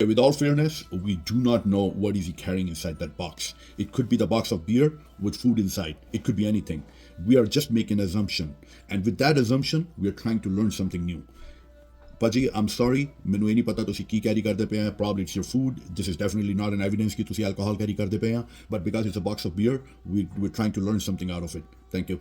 With all fairness, we do not know what is he carrying inside that box. It could be the box of beer with food inside. It could be anything. We are just making an assumption. And with that assumption, we are trying to learn something new. Paji, I'm sorry, ਮੈਨੂੰ ਇਹ ਨਹੀਂ ਪਤਾ ਤੁਸੀਂ ਕੀ carry ਕਰਦੇ ਪਏ ਆ. Probably it's your food. This is definitely not an evidence ਕਿ ਤੁਸੀਂ alcohol carry ਕਰਦੇ ਪਏ ਆ. But because it's a box of beer, we're trying to learn something out of it. Thank you.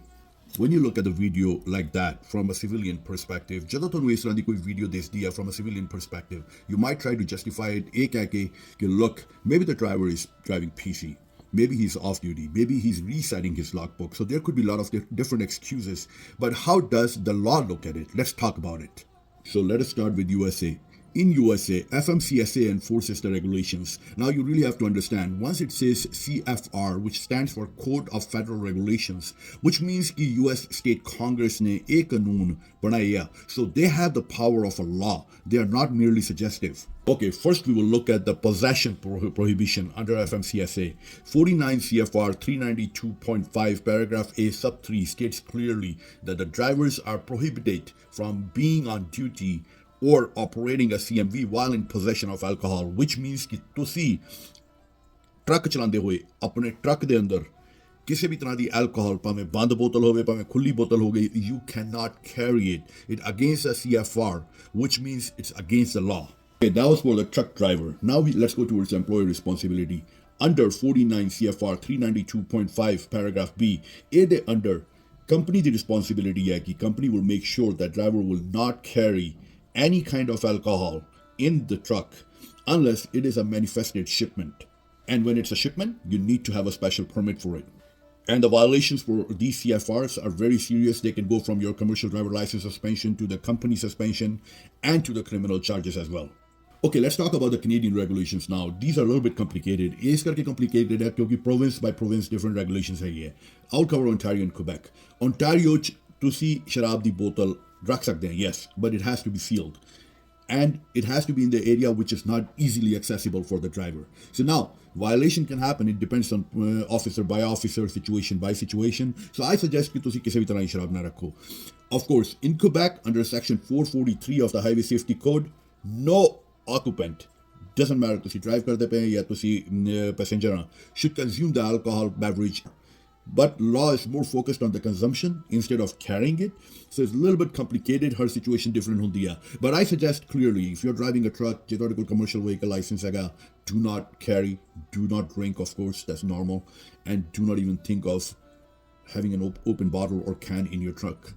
When you look at the video like that from a civilian perspective, ਜਦੋਂ ਤੁਹਾਨੂੰ ਇਸ ਤਰ੍ਹਾਂ ਦੀ ਕੋਈ video ਦਿਸਦੀ ਹੈ from a civilian perspective, you might try to justify it ਇਹ ਕਹਿ ਕੇ ਕਿ look, maybe the driver is driving PC. Maybe he's off duty. Maybe he's reciting his logbook. So there could be a lot of different excuses. But how does the law look at it? Let's talk about it. So let us start with USA. In USA, FMCSA enforces the regulations. Now you really have to understand, once it says CFR, which stands for Code of Federal Regulations, which means the US State Congress ne ek kanun banaya. So they have the power of a law. They are not merely suggestive. Okay, first we will look at the possession prohibition under FMCSA. 49 CFR 392.5 paragraph A sub 3 states clearly that the drivers are prohibited from being on duty or operating a CMV while in possession of alcohol, which means कि तुसी truck चलाते हुए अपने truck दे अंदर किसी भी तरह दी alcohol भावें बंद बोतल होवे भावें खुली बोतल हो गई, you cannot carry it. It's against the CFR, which means it's against the law. Okay, that was for the truck driver. Now let's go towards employer responsibility. Under 49 CFR 392.5 paragraph B, it under company the responsibility है कि company will make sure that driver will not carry any kind of alcohol in the truck unless it is a manifested shipment. And when it's a shipment, you need to have a special permit for it. And the violations for these CFRs are very serious. They can go from your commercial driver license suspension to the company suspension and to the criminal charges as well. Okay, let's talk about the Canadian regulations now. These are a little bit complicated. Is karke complicated hai kyunki province by province different regulations hai ye. I'll cover Ontario and Quebec. Ontario ch tusi sharab di bottle rakh sakte hain, yes, but it has to be sealed. And it has to be in the area which is not easily accessible for the driver. So now, violation can happen. It depends on officer by officer, situation by situation. So I suggest कि तुसी किसी भी तरह की शराब ना रखो. Of course, in Quebec, under section 443 of the Highway Safety Code, no occupant, doesn't matter तुसी drive करते पे या तुसी passenger should consume the alcohol beverage. But law is more focused on the consumption instead of carrying it. So it's a little bit complicated. Her situation different hundi hai. But I suggest clearly, if you're driving a truck, jeta commercial vehicle license hai, do not carry, do not drink, of course, that's normal. And do not even think of having an open bottle or can in your truck.